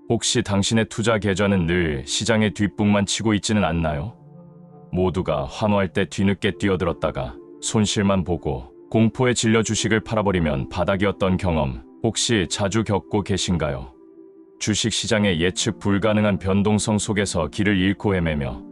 혹시 당신의 투자 계좌는 늘 시장의 뒷북만 치고 있지는 않나요? 모두가 환호할 때 뒤늦게 뛰어들었다가 손실만 보고 공포에 질려 주식을 팔아버리면 바닥이었던 경험 혹시 자주 겪고 계신가요? 주식시장의 예측 불가능한 변동성 속에서 길을 잃고 헤매며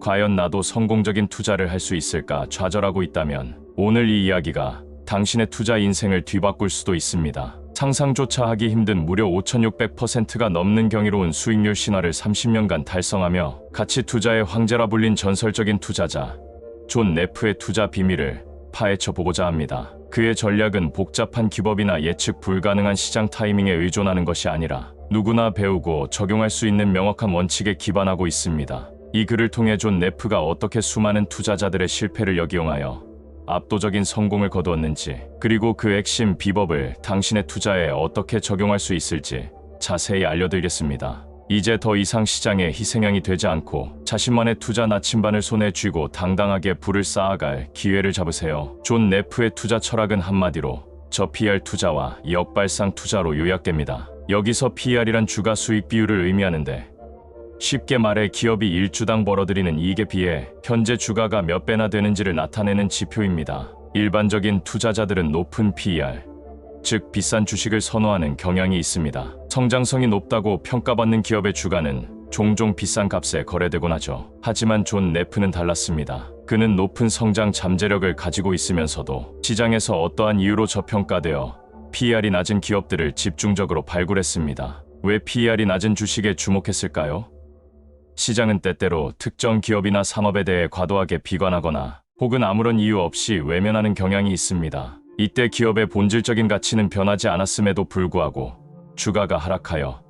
과연 나도 성공적인 투자를 할 수 있을까 좌절하고 있다면 오늘 이 이야기가 당신의 투자 인생을 뒤바꿀 수도 있습니다. 상상조차 하기 힘든 무려 5,600%가 넘는 경이로운 수익률 신화를 30년간 달성하며 가치 투자의 황제라 불린 전설적인 투자자 존 네프의 투자 비밀을 파헤쳐 보고자 합니다. 그의 전략은 복잡한 기법이나 예측 불가능한 시장 타이밍에 의존하는 것이 아니라 누구나 배우고 적용할 수 있는 명확한 원칙에 기반하고 있습니다. 이 글을 통해 존 네프가 어떻게 수많은 투자자들의 실패를 역이용하여 압도적인 성공을 거두었는지, 그리고 그 핵심 비법을 당신의 투자에 어떻게 적용할 수 있을지 자세히 알려드리겠습니다. 이제 더 이상 시장의 희생양이 되지 않고 자신만의 투자 나침반을 손에 쥐고 당당하게 불을 쌓아갈 기회를 잡으세요. 존 네프의 투자 철학은 한마디로 저PR 투자와 역발상 투자로 요약됩니다. 여기서 PR이란 주가 수익 비율을 의미하는데, 쉽게 말해 기업이 1주당 벌어들이는 이익에 비해 현재 주가가 몇 배나 되는지를 나타내는 지표입니다. 일반적인 투자자들은 높은 PER, 즉 비싼 주식을 선호하는 경향이 있습니다. 성장성이 높다고 평가받는 기업의 주가는 종종 비싼 값에 거래되곤 하죠. 하지만 존 네프는 달랐습니다. 그는 높은 성장 잠재력을 가지고 있으면서도 시장에서 어떠한 이유로 저평가되어 PER이 낮은 기업들을 집중적으로 발굴했습니다. 왜 PER이 낮은 주식에 주목했을까요? 시장은 때때로 특정 기업이나 산업에 대해 과도하게 비관하거나 혹은 아무런 이유 없이 외면하는 경향이 있습니다. 이때 기업의 본질적인 가치는 변하지 않았음에도 불구하고 주가가 하락하여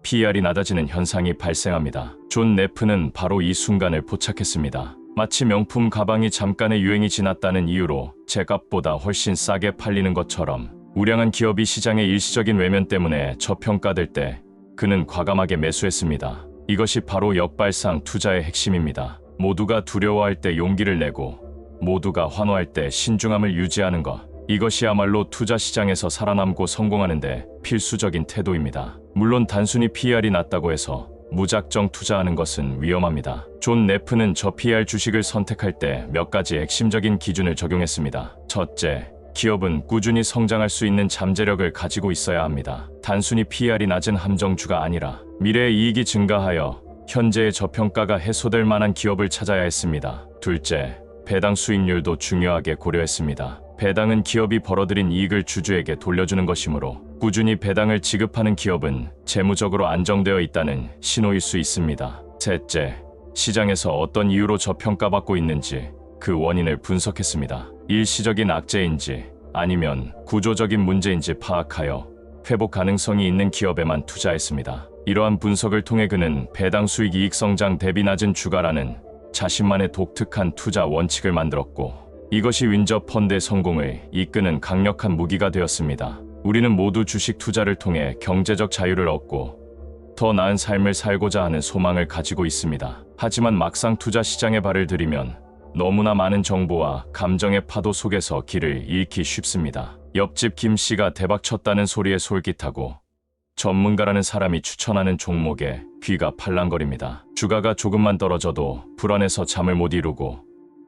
PER이 낮아지는 현상이 발생합니다. 존 네프는 바로 이 순간을 포착했습니다. 마치 명품 가방이 잠깐의 유행이 지났다는 이유로 제값보다 훨씬 싸게 팔리는 것처럼 우량한 기업이 시장의 일시적인 외면 때문에 저평가될 때 그는 과감하게 매수했습니다. 이것이 바로 역발상 투자의 핵심입니다. 모두가 두려워할 때 용기를 내고 모두가 환호할 때 신중함을 유지하는 것. 이것이야말로 투자 시장에서 살아남고 성공하는데 필수적인 태도입니다. 물론 단순히 PER이 낮다고 해서 무작정 투자하는 것은 위험합니다. 존 네프는 저PER 주식을 선택할 때 몇 가지 핵심적인 기준을 적용했습니다. 첫째, 기업은 꾸준히 성장할 수 있는 잠재력을 가지고 있어야 합니다. 단순히 PER이 낮은 함정주가 아니라 미래의 이익이 증가하여 현재의 저평가가 해소될 만한 기업을 찾아야 했습니다. 둘째, 배당 수익률도 중요하게 고려했습니다. 배당은 기업이 벌어들인 이익을 주주에게 돌려주는 것이므로 꾸준히 배당을 지급하는 기업은 재무적으로 안정되어 있다는 신호일 수 있습니다. 셋째, 시장에서 어떤 이유로 저평가받고 있는지 그 원인을 분석했습니다. 일시적인 악재인지 아니면 구조적인 문제인지 파악하여 회복 가능성이 있는 기업에만 투자했습니다. 이러한 분석을 통해 그는 배당 수익 이익 성장 대비 낮은 주가라는 자신만의 독특한 투자 원칙을 만들었고, 이것이 윈저 펀드의 성공을 이끄는 강력한 무기가 되었습니다. 우리는 모두 주식 투자를 통해 경제적 자유를 얻고 더 나은 삶을 살고자 하는 소망을 가지고 있습니다. 하지만 막상 투자 시장에 발을 들이면 너무나 많은 정보와 감정의 파도 속에서 길을 잃기 쉽습니다. 옆집 김 씨가 대박쳤다는 소리에 솔깃하고 전문가라는 사람이 추천하는 종목에 귀가 팔랑거립니다. 주가가 조금만 떨어져도 불안해서 잠을 못 이루고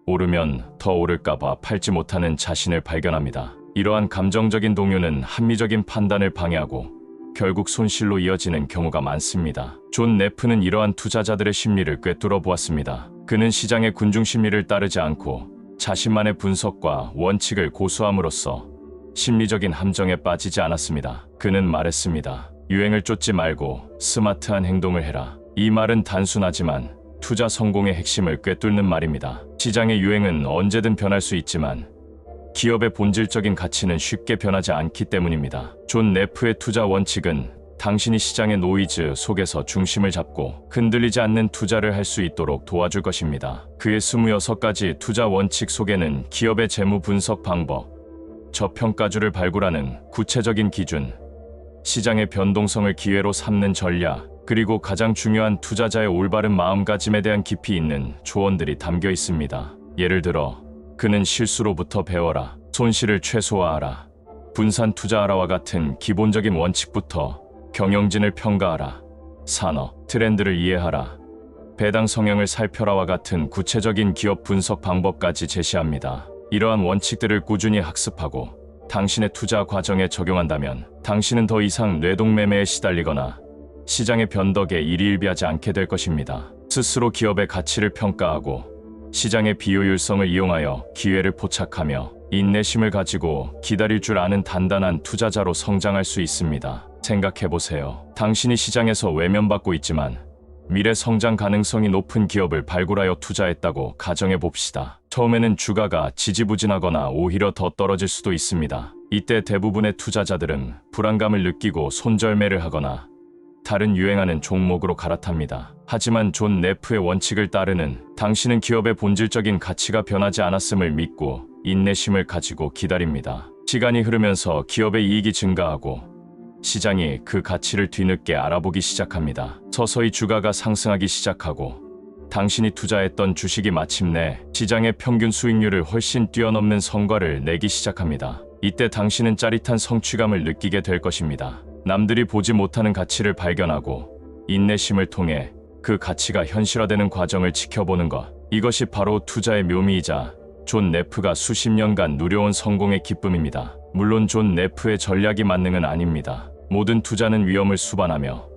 오르면 더 오를까봐 팔지 못하는 자신을 발견합니다. 이러한 감정적인 동요는 합리적인 판단을 방해하고 결국 손실로 이어지는 경우가 많습니다. 존 네프는 이러한 투자자들의 심리를 꿰뚫어 보았습니다. 그는 시장의 군중 심리를 따르지 않고 자신만의 분석과 원칙을 고수함으로써 심리적인 함정에 빠지지 않았습니다. 그는 말했습니다. 유행을 쫓지 말고 스마트한 행동을 해라. 이 말은 단순하지만 투자 성공의 핵심을 꿰뚫는 말입니다. 시장의 유행은 언제든 변할 수 있지만 기업의 본질적인 가치는 쉽게 변하지 않기 때문입니다. 존 네프의 투자 원칙은 당신이 시장의 노이즈 속에서 중심을 잡고 흔들리지 않는 투자를 할 수 있도록 도와줄 것입니다. 그의 26가지 투자 원칙 속에는 기업의 재무 분석 방법, 저평가주를 발굴하는 구체적인 기준, 시장의 변동성을 기회로 삼는 전략, 그리고 가장 중요한 투자자의 올바른 마음가짐에 대한 깊이 있는 조언들이 담겨 있습니다. 예를 들어, 그는 실수로부터 배워라, 손실을 최소화하라, 분산 투자하라와 같은 기본적인 원칙부터 경영진을 평가하라, 산업, 트렌드를 이해하라, 배당 성향을 살펴라와 같은 구체적인 기업 분석 방법까지 제시합니다. 이러한 원칙들을 꾸준히 학습하고 당신의 투자 과정에 적용한다면 당신은 더 이상 뇌동매매에 시달리거나 시장의 변덕에 일희일비하지 않게 될 것입니다. 스스로 기업의 가치를 평가하고 시장의 비효율성을 이용하여 기회를 포착하며 인내심을 가지고 기다릴 줄 아는 단단한 투자자로 성장할 수 있습니다. 생각해보세요. 당신이 시장에서 외면받고 있지만 미래 성장 가능성이 높은 기업을 발굴하여 투자했다고 가정해봅시다. 처음에는 주가가 지지부진하거나 오히려 더 떨어질 수도 있습니다. 이때 대부분의 투자자들은 불안감을 느끼고 손절매를 하거나 다른 유행하는 종목으로 갈아탑니다. 하지만 존 네프의 원칙을 따르는 당신은 기업의 본질적인 가치가 변하지 않았음을 믿고 인내심을 가지고 기다립니다. 시간이 흐르면서 기업의 이익이 증가하고 시장이 그 가치를 뒤늦게 알아보기 시작합니다. 서서히 주가가 상승하기 시작하고 당신이 투자했던 주식이 마침내 시장의 평균 수익률을 훨씬 뛰어넘는 성과를 내기 시작합니다. 이때 당신은 짜릿한 성취감을 느끼게 될 것입니다. 남들이 보지 못하는 가치를 발견하고 인내심을 통해 그 가치가 현실화되는 과정을 지켜보는 것. 이것이 바로 투자의 묘미이자 존 네프가 수십 년간 누려온 성공의 기쁨입니다. 물론 존 네프의 전략이 만능은 아닙니다. 모든 투자는 위험을 수반하며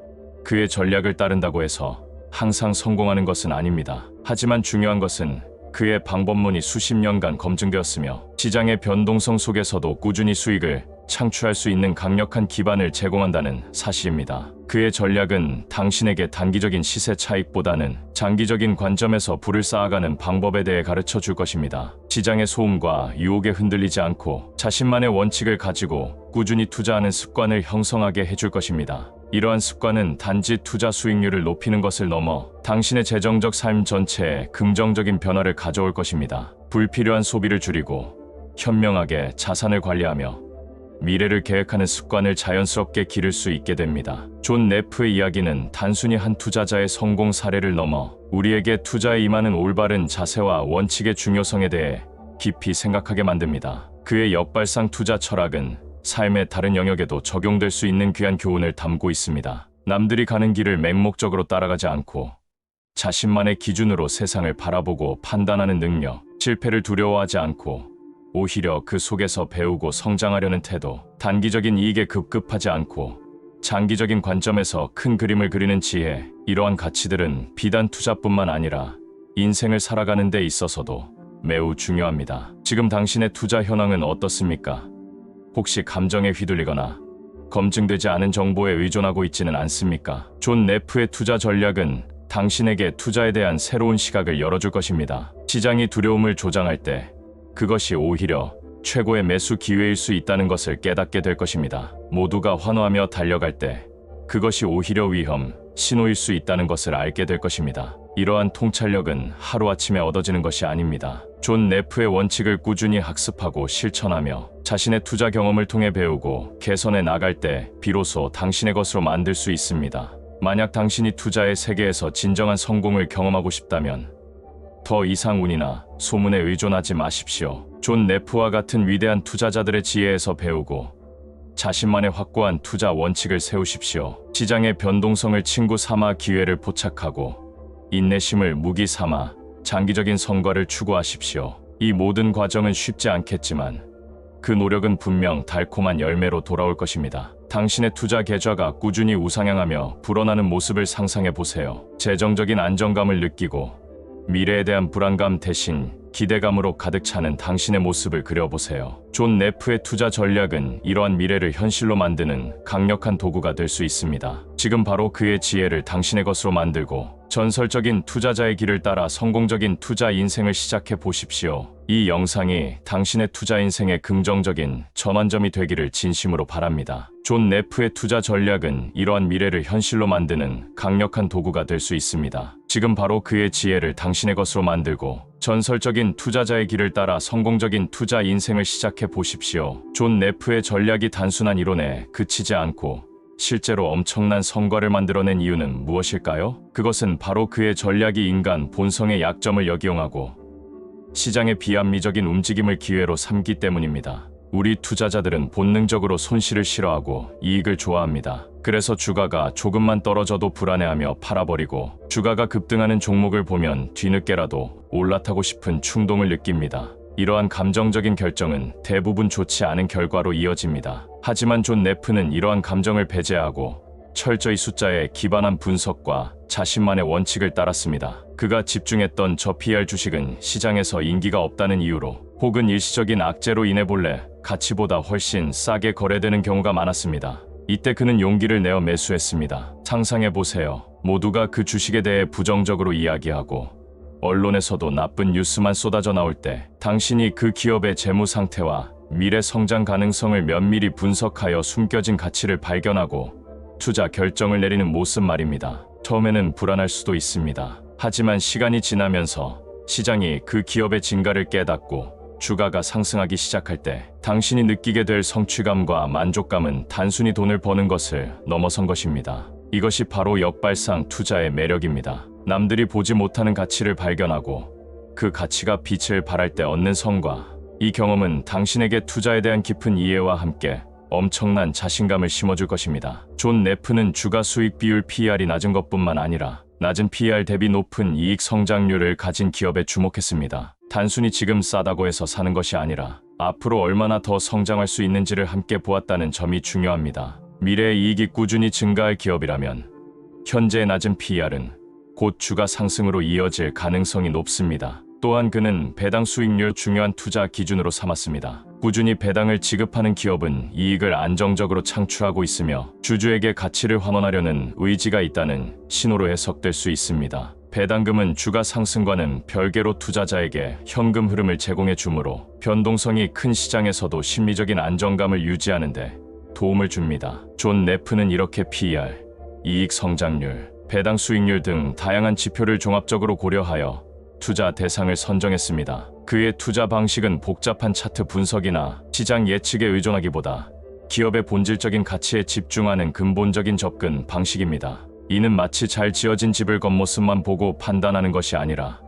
그의 전략을 따른다고 해서 항상 성공하는 것은 아닙니다. 하지만 중요한 것은 그의 방법론이 수십 년간 검증되었으며 시장의 변동성 속에서도 꾸준히 수익을 창출할 수 있는 강력한 기반을 제공한다는 사실입니다. 그의 전략은 당신에게 단기적인 시세 차익보다는 장기적인 관점에서 부를 쌓아가는 방법에 대해 가르쳐 줄 것입니다. 시장의 소음과 유혹에 흔들리지 않고 자신만의 원칙을 가지고 꾸준히 투자하는 습관을 형성하게 해줄 것입니다. 이러한 습관은 단지 투자 수익률을 높이는 것을 넘어 당신의 재정적 삶 전체에 긍정적인 변화를 가져올 것입니다. 불필요한 소비를 줄이고 현명하게 자산을 관리하며 미래를 계획하는 습관을 자연스럽게 기를 수 있게 됩니다. 존 네프의 이야기는 단순히 한 투자자의 성공 사례를 넘어 우리에게 투자에 임하는 올바른 자세와 원칙의 중요성에 대해 깊이 생각하게 만듭니다. 그의 역발상 투자 철학은 삶의 다른 영역에도 적용될 수 있는 귀한 교훈을 담고 있습니다. 남들이 가는 길을 맹목적으로 따라가지 않고 자신만의 기준으로 세상을 바라보고 판단하는 능력, 실패를 두려워하지 않고 오히려 그 속에서 배우고 성장하려는 태도, 단기적인 이익에 급급하지 않고 장기적인 관점에서 큰 그림을 그리는 지혜, 이러한 가치들은 비단 투자뿐만 아니라 인생을 살아가는 데 있어서도 매우 중요합니다. 지금 당신의 투자 현황은 어떻습니까? 혹시 감정에 휘둘리거나 검증되지 않은 정보에 의존하고 있지는 않습니까? 존 네프의 투자 전략은 당신에게 투자에 대한 새로운 시각을 열어줄 것입니다. 시장이 두려움을 조장할 때 그것이 오히려 최고의 매수 기회일 수 있다는 것을 깨닫게 될 것입니다. 모두가 환호하며 달려갈 때 그것이 오히려 위험, 신호일 수 있다는 것을 알게 될 것입니다. 이러한 통찰력은 하루아침에 얻어지는 것이 아닙니다. 존 네프의 원칙을 꾸준히 학습하고 실천하며 자신의 투자 경험을 통해 배우고 개선해 나갈 때 비로소 당신의 것으로 만들 수 있습니다. 만약 당신이 투자의 세계에서 진정한 성공을 경험하고 싶다면 더 이상 운이나 소문에 의존하지 마십시오. 존 네프와 같은 위대한 투자자들의 지혜에서 배우고 자신만의 확고한 투자 원칙을 세우십시오. 시장의 변동성을 친구 삼아 기회를 포착하고 인내심을 무기 삼아 장기적인 성과를 추구하십시오. 이 모든 과정은 쉽지 않겠지만 그 노력은 분명 달콤한 열매로 돌아올 것입니다. 당신의 투자 계좌가 꾸준히 우상향하며 불어나는 모습을 상상해 보세요. 재정적인 안정감을 느끼고 미래에 대한 불안감 대신 기대감으로 가득 차는 당신의 모습을 그려보세요. 존 네프의 투자 전략은 이러한 미래를 현실로 만드는 강력한 도구가 될 수 있습니다. 지금 바로 그의 지혜를 당신의 것으로 만들고 전설적인 투자자의 길을 따라 성공적인 투자 인생을 시작해 보십시오. 이 영상이 당신의 투자 인생의 긍정적인 전환점이 되기를 진심으로 바랍니다. 존 네프의 투자 전략은 이러한 미래를 현실로 만드는 강력한 도구가 될 수 있습니다. 지금 바로 그의 지혜를 당신의 것으로 만들고 전설적인 투자자의 길을 따라 성공적인 투자 인생을 시작해 보십시오. 존 네프의 전략이 단순한 이론에 그치지 않고 실제로 엄청난 성과를 만들어낸 이유는 무엇일까요? 그것은 바로 그의 전략이 인간 본성의 약점을 역이용하고 시장의 비합리적인 움직임을 기회로 삼기 때문입니다. 우리 투자자들은 본능적으로 손실을 싫어하고 이익을 좋아합니다. 그래서 주가가 조금만 떨어져도 불안해하며 팔아버리고 주가가 급등하는 종목을 보면 뒤늦게라도 올라타고 싶은 충동을 느낍니다. 이러한 감정적인 결정은 대부분 좋지 않은 결과로 이어집니다. 하지만 존 네프는 이러한 감정을 배제하고 철저히 숫자에 기반한 분석과 자신만의 원칙을 따랐습니다. 그가 집중했던 저 PR 주식은 시장에서 인기가 없다는 이유로 혹은 일시적인 악재로 인해 본래 가치보다 훨씬 싸게 거래되는 경우가 많았습니다. 이때 그는 용기를 내어 매수했습니다. 상상해보세요. 모두가 그 주식에 대해 부정적으로 이야기하고 언론에서도 나쁜 뉴스만 쏟아져 나올 때 당신이 그 기업의 재무 상태와 미래 성장 가능성을 면밀히 분석하여 숨겨진 가치를 발견하고 투자 결정을 내리는 모습 말입니다. 처음에는 불안할 수도 있습니다. 하지만 시간이 지나면서 시장이 그 기업의 진가를 깨닫고 주가가 상승하기 시작할 때 당신이 느끼게 될 성취감과 만족감은 단순히 돈을 버는 것을 넘어선 것입니다. 이것이 바로 역발상 투자의 매력입니다. 남들이 보지 못하는 가치를 발견하고 그 가치가 빛을 발할 때 얻는 성과. 이 경험은 당신에게 투자에 대한 깊은 이해와 함께 엄청난 자신감을 심어줄 것입니다. 존 네프는 주가 수익 비율 PER이 낮은 것뿐만 아니라 낮은 PER 대비 높은 이익 성장률을 가진 기업에 주목했습니다. 단순히 지금 싸다고 해서 사는 것이 아니라 앞으로 얼마나 더 성장할 수 있는지를 함께 보았다는 점이 중요합니다. 미래의 이익이 꾸준히 증가할 기업이라면 현재의 낮은 PER은 곧 주가 상승으로 이어질 가능성이 높습니다. 또한 그는 배당 수익률 중요한 투자 기준으로 삼았습니다. 꾸준히 배당을 지급하는 기업은 이익을 안정적으로 창출하고 있으며 주주에게 가치를 환원하려는 의지가 있다는 신호로 해석될 수 있습니다. 배당금은 주가 상승과는 별개로 투자자에게 현금 흐름을 제공해 주므로 변동성이 큰 시장에서도 심리적인 안정감을 유지하는 데 도움을 줍니다. 존 네프는 이렇게 PER, 이익 성장률, 배당 수익률 등 다양한 지표를 종합적으로 고려하여 투자 대상을 선정했습니다. 그의 투자 방식은 복잡한 차트 분석이나 시장 예측에 의존하기보다 기업의 본질적인 가치에 집중하는 근본적인 접근 방식입니다. 이는 마치 잘 지어진 집을 겉모습만 보고 판단하는 것이 아니라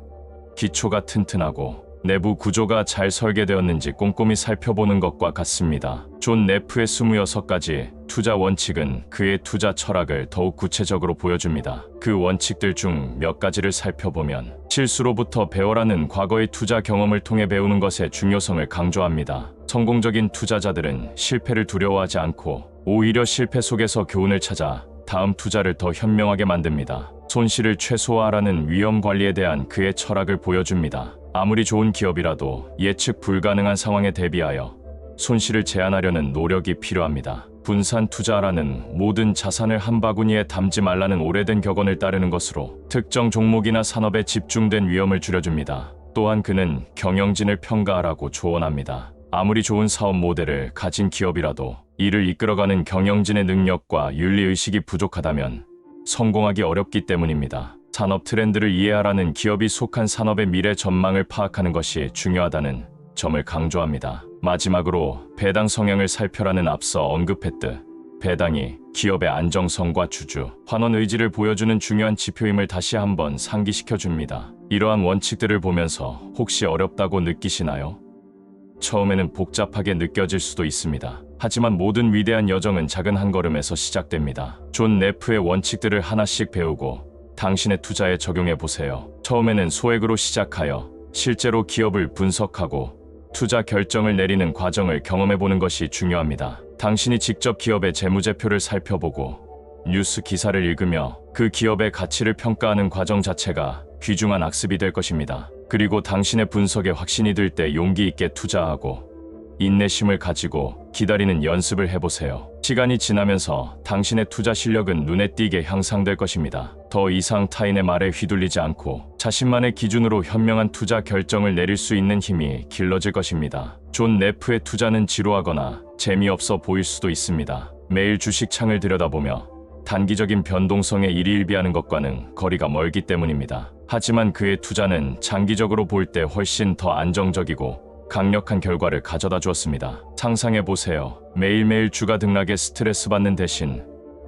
기초가 튼튼하고 내부 구조가 잘 설계되었는지 꼼꼼히 살펴보는 것과 같습니다. 존 네프의 26가지 투자 원칙은 그의 투자 철학을 더욱 구체적으로 보여줍니다. 그 원칙들 중 몇 가지를 살펴보면 실수로부터 배워라는 과거의 투자 경험을 통해 배우는 것의 중요성을 강조합니다. 성공적인 투자자들은 실패를 두려워하지 않고 오히려 실패 속에서 교훈을 찾아 다음 투자를 더 현명하게 만듭니다. 손실을 최소화하라는 위험 관리에 대한 그의 철학을 보여줍니다. 아무리 좋은 기업이라도 예측 불가능한 상황에 대비하여 손실을 제한하려는 노력이 필요합니다. 분산 투자라는 모든 자산을 한 바구니에 담지 말라는 오래된 격언을 따르는 것으로 특정 종목이나 산업에 집중된 위험을 줄여줍니다. 또한 그는 경영진을 평가하라고 조언합니다. 아무리 좋은 사업 모델을 가진 기업이라도 이를 이끌어가는 경영진의 능력과 윤리의식이 부족하다면 성공하기 어렵기 때문입니다. 산업 트렌드를 이해하라는 기업이 속한 산업의 미래 전망을 파악하는 것이 중요하다는 점을 강조합니다. 마지막으로 배당 성향을 살펴라는 앞서 언급했듯 배당이 기업의 안정성과 주주, 환원 의지를 보여주는 중요한 지표임을 다시 한번 상기시켜 줍니다. 이러한 원칙들을 보면서 혹시 어렵다고 느끼시나요? 처음에는 복잡하게 느껴질 수도 있습니다. 하지만 모든 위대한 여정은 작은 한 걸음에서 시작됩니다. 존 네프의 원칙들을 하나씩 배우고 당신의 투자에 적용해 보세요. 처음에는 소액으로 시작하여 실제로 기업을 분석하고 투자 결정을 내리는 과정을 경험해 보는 것이 중요합니다. 당신이 직접 기업의 재무제표를 살펴보고 뉴스 기사를 읽으며 그 기업의 가치를 평가하는 과정 자체가 귀중한 학습이 될 것입니다. 그리고 당신의 분석에 확신이 들 때 용기 있게 투자하고 인내심을 가지고 기다리는 연습을 해보세요. 시간이 지나면서 당신의 투자 실력은 눈에 띄게 향상될 것입니다. 더 이상 타인의 말에 휘둘리지 않고 자신만의 기준으로 현명한 투자 결정을 내릴 수 있는 힘이 길러질 것입니다. 존 네프의 투자는 지루하거나 재미없어 보일 수도 있습니다. 매일 주식창을 들여다보며 단기적인 변동성에 일희일비하는 것과는 거리가 멀기 때문입니다. 하지만 그의 투자는 장기적으로 볼 때 훨씬 더 안정적이고 강력한 결과를 가져다 주었습니다. 상상해보세요. 매일매일 주가 등락에 스트레스 받는 대신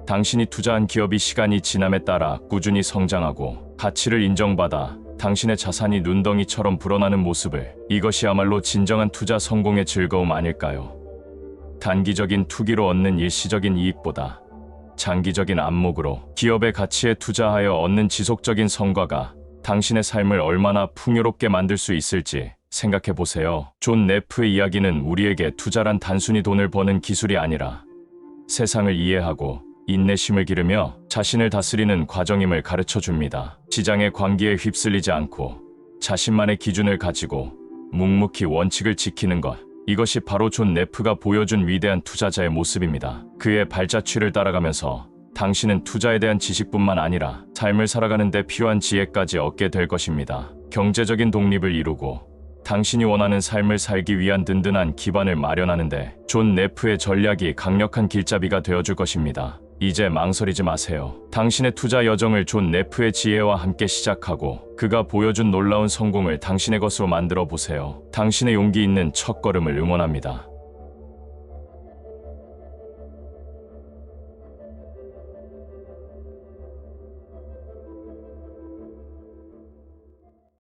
당신이 투자한 기업이 시간이 지남에 따라 꾸준히 성장하고 가치를 인정받아 당신의 자산이 눈덩이처럼 불어나는 모습을, 이것이야말로 진정한 투자 성공의 즐거움 아닐까요? 단기적인 투기로 얻는 일시적인 이익보다 장기적인 안목으로 기업의 가치에 투자하여 얻는 지속적인 성과가 당신의 삶을 얼마나 풍요롭게 만들 수 있을지 생각해 보세요. 존 네프의 이야기는 우리에게 투자란 단순히 돈을 버는 기술이 아니라 세상을 이해하고 인내심을 기르며 자신을 다스리는 과정임을 가르쳐 줍니다. 시장의 광기에 휩쓸리지 않고 자신만의 기준을 가지고 묵묵히 원칙을 지키는 것. 이것이 바로 존 네프가 보여준 위대한 투자자의 모습입니다. 그의 발자취를 따라가면서 당신은 투자에 대한 지식뿐만 아니라 삶을 살아가는 데 필요한 지혜까지 얻게 될 것입니다. 경제적인 독립을 이루고 당신이 원하는 삶을 살기 위한 든든한 기반을 마련하는데 존 네프의 전략이 강력한 길잡이가 되어줄 것입니다. 이제 망설이지 마세요. 당신의 투자 여정을 존 네프의 지혜와 함께 시작하고 그가 보여준 놀라운 성공을 당신의 것으로 만들어 보세요. 당신의 용기 있는 첫걸음을 응원합니다.